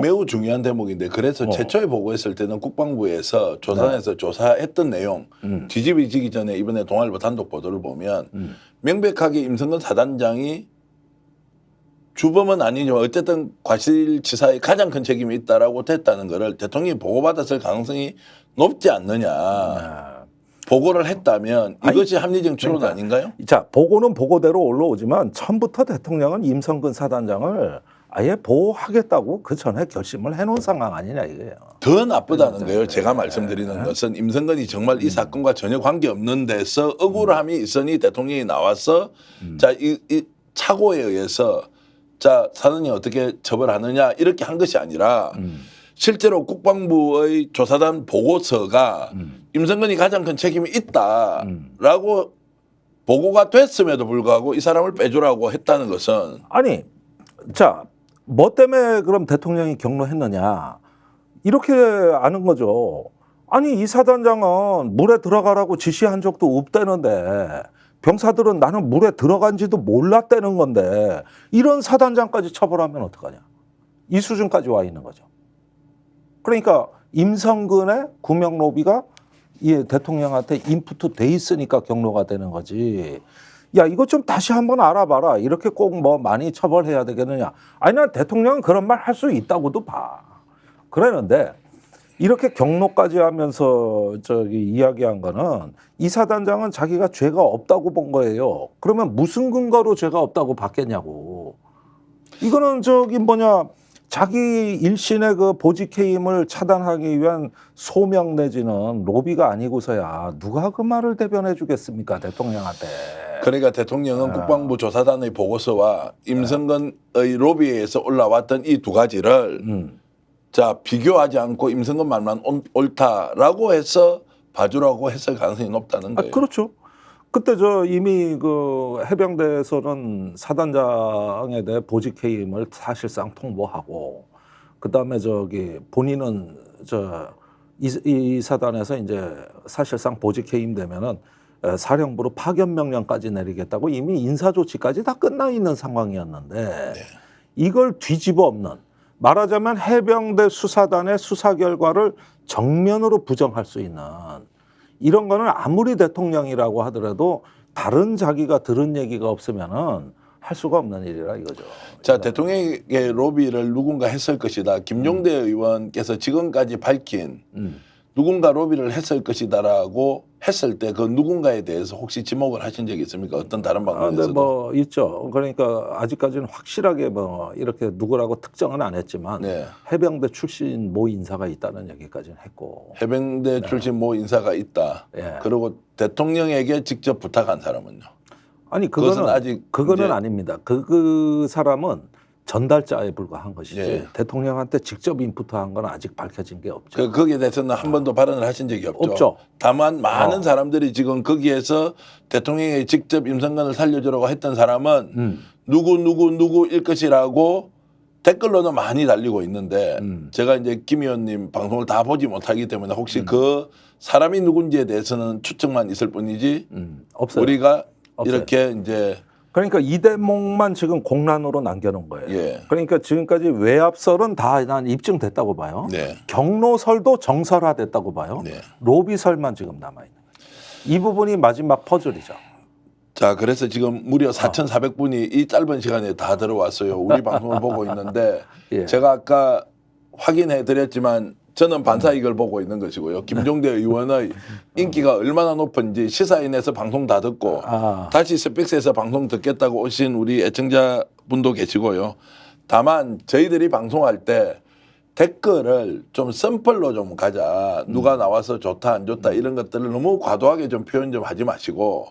매우 중요한 대목인데 그래서 최초에 보고했을 때는 국방부에서 조선에서 네. 조사했던 내용 뒤집어지기 전에 이번에 동아일보 단독 보도를 보면 명백하게 임성근 사단장이 주범은 아니지만 어쨌든 과실치사에 가장 큰 책임이 있다라고 됐다는 거를 대통령이 보고받았을 가능성이 높지 않느냐. 보고를 했다면 이것이 합리적 추론 그러니까, 아닌가요? 자, 보고는 보고대로 올라오지만 처음부터 대통령은 임성근 사단장을 아예 보호하겠다고 그 전에 결심을 해놓은 상황 아니냐 이거예요. 더 나쁘다는 거예요. 제가 말씀드리는 것은 임성근이 정말 이 사건과 전혀 관계없는 데서 억울함이 있으니 대통령이 나와서 자, 이 착오에 의해서 자, 사단이 어떻게 처벌하느냐 이렇게 한 것이 아니라 실제로 국방부의 조사단 보고서가 임성근이 가장 큰 책임이 있다라고 보고가 됐음에도 불구하고 이 사람을 빼주라고 했다는 것은 아니, 자, 뭐 때문에 그럼 대통령이 경로했느냐 이렇게 아는 거죠. 아니 이 사단장은 물에 들어가라고 지시한 적도 없다는데 병사들은 나는 물에 들어간지도 몰랐다는 건데 이런 사단장까지 처벌하면 어떡하냐. 이 수준까지 와 있는 거죠. 그러니까 임성근의 구명 로비가 이 대통령한테 인풋 돼 있으니까 경로가 되는 거지. 야 이거 좀 다시 한번 알아봐라. 이렇게 꼭 뭐 많이 처벌해야 되겠느냐. 아니 난 대통령은 그런 말 할 수 있다고도 봐. 그러는데 이렇게 경로까지 하면서 저기 이야기한 거는 이 사단장은 자기가 죄가 없다고 본 거예요. 그러면 무슨 근거로 죄가 없다고 봤겠냐고. 이거는 저기 뭐냐 자기 일신의 그 보직 해임을 차단하기 위한 소명 내지는 로비가 아니고서야 누가 그 말을 대변해 주겠습니까 대통령한테. 그러니까 대통령은 국방부 조사단의 보고서와 임성근의 로비에서 올라왔던 이 두 가지를 자 비교하지 않고 임성근 말만 옳다라고 해서 봐주라고 했을 가능성이 높다는 거예요. 그렇죠. 그때 저 이미 그 해병대에서는 사단장에 대해 보직 해임을 사실상 통보하고 그다음에 저기 본인은 이 사단에서 이제 사실상 보직 해임되면은 사령부로 파견 명령까지 내리겠다고 이미 인사 조치까지 다 끝나 있는 상황이었는데 이걸 뒤집어 엎는 말하자면 해병대 수사단의 수사 결과를 정면으로 부정할 수 있는 이런 거는 아무리 대통령이라고 하더라도 다른 자기가 들은 얘기가 없으면은 할 수가 없는 일이라 이거죠. 자, 대통령에게 로비를 누군가 했을 것이다. 김종대 의원께서 지금까지 밝힌 누군가 로비를 했을 것이다라고 했을 때 그 누군가에 대해서 혹시 지목을 하신 적이 있습니까? 어떤 다른 방법에서도? 네, 뭐 있죠. 그러니까 아직까지는 확실하게 뭐 이렇게 누구라고 특정은 안 했지만 네. 해병대 출신 모 인사가 있다는 얘기까지는 했고. 해병대 출신 모 인사가 있다. 예. 그리고 대통령에게 직접 부탁한 사람은요? 아니 그것은 그거는 아직 그거는 이제- 아닙니다. 그 사람은 전달자에 불과한 것이지 예. 대통령한테 직접 인풋한 건 아직 밝혀진 게 없죠. 거기에 대해서는 한 번도 발언을 하신 적이 없죠. 없죠. 다만 많은 사람들이 지금 거기에서 대통령에게 직접 임성근을 살려주라고 했던 사람은 누구일 것이라고 댓글로는 많이 달리고 있는데 제가 이제 김 의원님 방송을 다 보지 못하기 때문에 혹시 그 사람이 누군지에 대해서는 추측만 있을 뿐이지 없어요. 우리가 없어요. 이렇게 이제 그러니까 이 대목만 지금 공란으로 남겨놓은 거예요. 예. 그러니까 지금까지 외압설은 다 난 입증됐다고 봐요. 네. 경로설도 정설화됐다고 봐요. 네. 로비설만 지금 남아있는 거예요. 이 부분이 마지막 퍼즐이죠. 자, 그래서 지금 무려 4,400분이 이 짧은 시간에 다 들어왔어요. 우리 방송을 보고 있는데 예. 제가 아까 확인해 드렸지만 저는 반사익을 보고 있는 것이고요. 김종대 의원의 인기가 얼마나 높은지 시사인에서 방송 다 듣고 다시 스픽스에서 방송 듣겠다고 오신 우리 애청자분도 계시고요. 다만 저희들이 방송할 때 댓글을 좀 샘플로 좀 가자. 누가 나와서 좋다 안 좋다 이런 것들을 너무 과도하게 좀 표현 좀 하지 마시고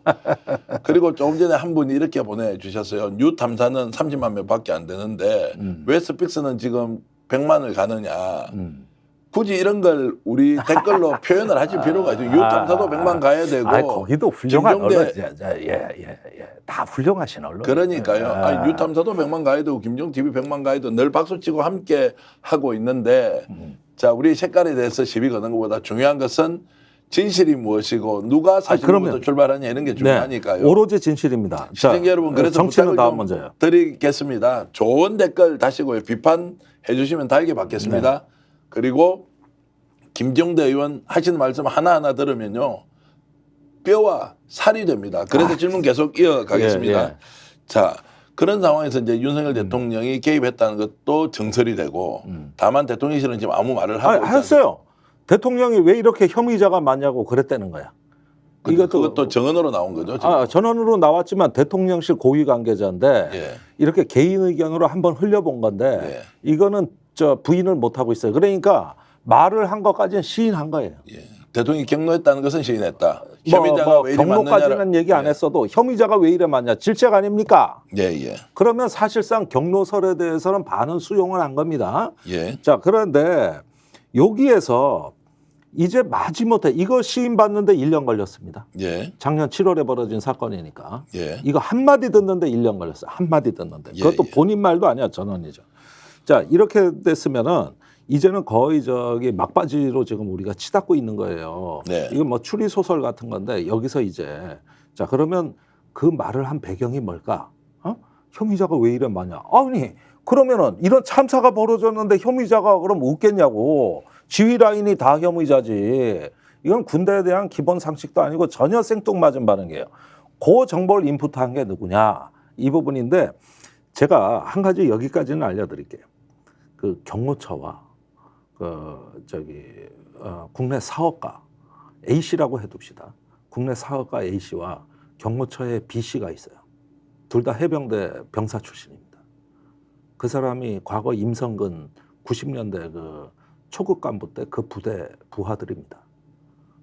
그리고 조금 전에 한 분이 이렇게 보내주셨어요. 뉴 탐사는 30만 명밖에 안 되는데 왜 스픽스는 지금 100만을 가느냐. 굳이 이런 걸 우리 댓글로 표현을 하실 필요가 있죠. 유탐사도 100만 가야 되고. 거기도 훌륭한 김종대- 언론, 다 훌륭하신 언론. 그러니까요. 아니, 유탐사도 100만 가야 되고 김종TV 100만 가야 되고 늘 박수치고 함께 하고 있는데 자, 우리 색깔에 대해서 시비 거는 것보다 중요한 것은 진실이 무엇이고 누가 사실부터 출발하냐 이런 게 중요하니까요. 네, 오로지 진실입니다. 시청자 여러분, 그래서 정치는 부탁을 다음 좀 문제예요. 드리겠습니다. 좋은 댓글 다시고요. 비판 해주시면 달게 받겠습니다. 그리고 김종대 의원 하시는 말씀 하나하나 들으면요. 뼈와 살이 됩니다. 그래서 질문 계속 이어가겠습니다. 예, 예. 자, 그런 상황에서 이제 윤석열 대통령이 개입했다는 것도 정설이 되고 다만 대통령실은 지금 아무 말을 하고 했어요. 대통령이 왜 이렇게 혐의자가 많냐고 그랬다는 거야. 그것도 정언으로 나온 거죠. 지금. 전원으로 나왔지만 대통령실 고위 관계자인데 예. 이렇게 개인 의견으로 한번 흘려본 건데 예. 이거는 부인을 못 하고 있어요. 그러니까 말을 한 것까지는 시인한 거예요. 예. 대통령이 경로했다는 것은 시인했다. 혐의자가 왜 이래 많느냐. 경로까지는 얘기 안 했어도 혐의자가 왜 이래 많냐. 질책 아닙니까? 예, 예. 그러면 사실상 경로설에 대해서는 반은 수용을 한 겁니다. 예. 자, 그런데 여기에서 이제 마지못해 이거 시인받는데 1년 걸렸습니다. 예. 작년 7월에 벌어진 사건이니까. 예. 이거 한마디 듣는데 1년 걸렸어요. 한마디 듣는데. 예, 그것도 예. 본인 말도 아니야. 전원이죠. 자, 이렇게 됐으면은 이제는 거의 막바지로 지금 우리가 치닫고 있는 거예요. 네. 이건 뭐 추리 소설 같은 건데 여기서 이제 자, 그러면 그 말을 한 배경이 뭘까? 혐의자가 왜 이래 많냐? 아니, 그러면은 이런 참사가 벌어졌는데 혐의자가 그럼 웃겠냐고. 지휘 라인이 다 혐의자지. 이건 군대에 대한 기본 상식도 아니고 전혀 생뚱맞은 반응이에요. 그 정보를 인풋한 게 누구냐? 이 부분인데 제가 한 가지 여기까지는 알려드릴게요. 그 경호처와 국내 사업가 A 씨라고 해둡시다. 국내 사업가 A 씨와 경호처의 B 씨가 있어요. 둘 다 해병대 병사 출신입니다. 그 사람이 과거 임성근 90년대 그 초급 간부 때 그 부대 부하들입니다.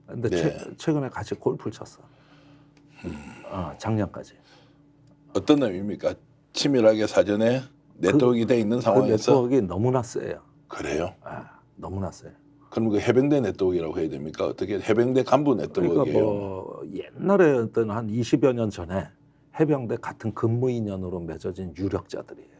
근데 네. 최근에 같이 골프를 쳤어. 작년까지. 어떤 의미입니까? 치밀하게 사전에 네트워크가 돼 있는 상황에서. 그 네트워크가 너무나 세요. 그래요? 너무나 세요. 그럼 그 해병대 네트워크라고 해야 됩니까? 어떻게 해병대 간부 네트워크예요? 그러니까 뭐 옛날에 어떤 한 20여 년 전에 해병대 같은 근무 인연으로 맺어진 유력자들이에요.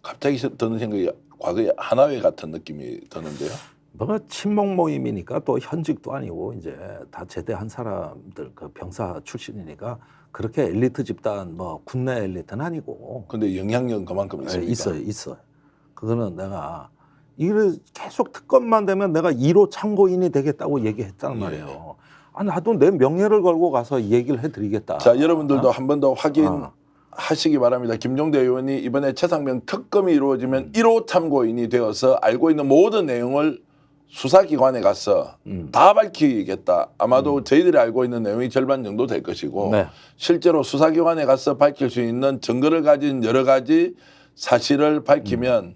갑자기 드는 생각이 과거에 하나회 같은 느낌이 드는데요. 뭐가 친목 모임이니까 또 현직도 아니고 이제 다 제대한 사람들 그 병사 출신이니까 그렇게 엘리트 집단 뭐 국내 엘리트는 아니고. 근데 영향력은 그만큼 있습니까? 있어요. 그거는 내가 이를 계속 특검만 되면 내가 1호 참고인이 되겠다고 얘기했단 말이에요. 나도 내 명예를 걸고 가서 얘기를 해드리겠다. 자, 여러분들도 한 번 더 확인하시기 바랍니다. 김종대 의원이 이번에 최상병 특검이 이루어지면 1호 참고인이 되어서 알고 있는 모든 내용을 수사기관에 가서 다 밝히겠다. 아마도 저희들이 알고 있는 내용이 절반 정도 될 것이고 네. 실제로 수사기관에 가서 밝힐 수 있는 증거를 가진 여러 가지 사실을 밝히면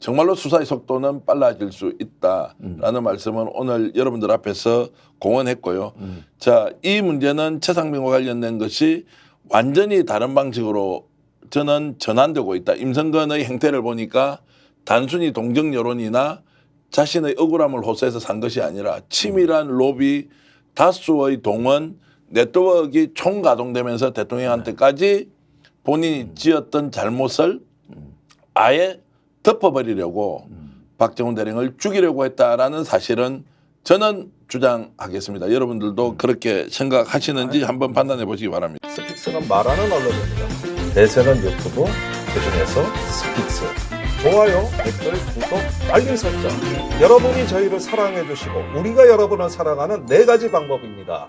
정말로 수사의 속도는 빨라질 수 있다라는 말씀을 오늘 여러분들 앞에서 공언했고요. 자, 이 문제는 최상병과 관련된 것이 완전히 다른 방식으로 저는 전환되고 있다. 임성근의 행태를 보니까 단순히 동정 여론이나 자신의 억울함을 호소해서 산 것이 아니라 치밀한 로비, 다수의 동원, 네트워크가 총가동되면서 대통령한테까지 본인이 지었던 잘못을 아예 덮어버리려고 박정훈 대령을 죽이려고 했다라는 사실은 저는 주장하겠습니다. 여러분들도 그렇게 생각하시는지 한번 판단해 보시기 바랍니다. 스픽스는 말하는 언론입니다. 대세는 유튜브, 그중에서 스픽스. 좋아요, 댓글, 구독, 알림 설정. 여러분이 저희를 사랑해 주시고 우리가 여러분을 사랑하는 4가지 방법입니다.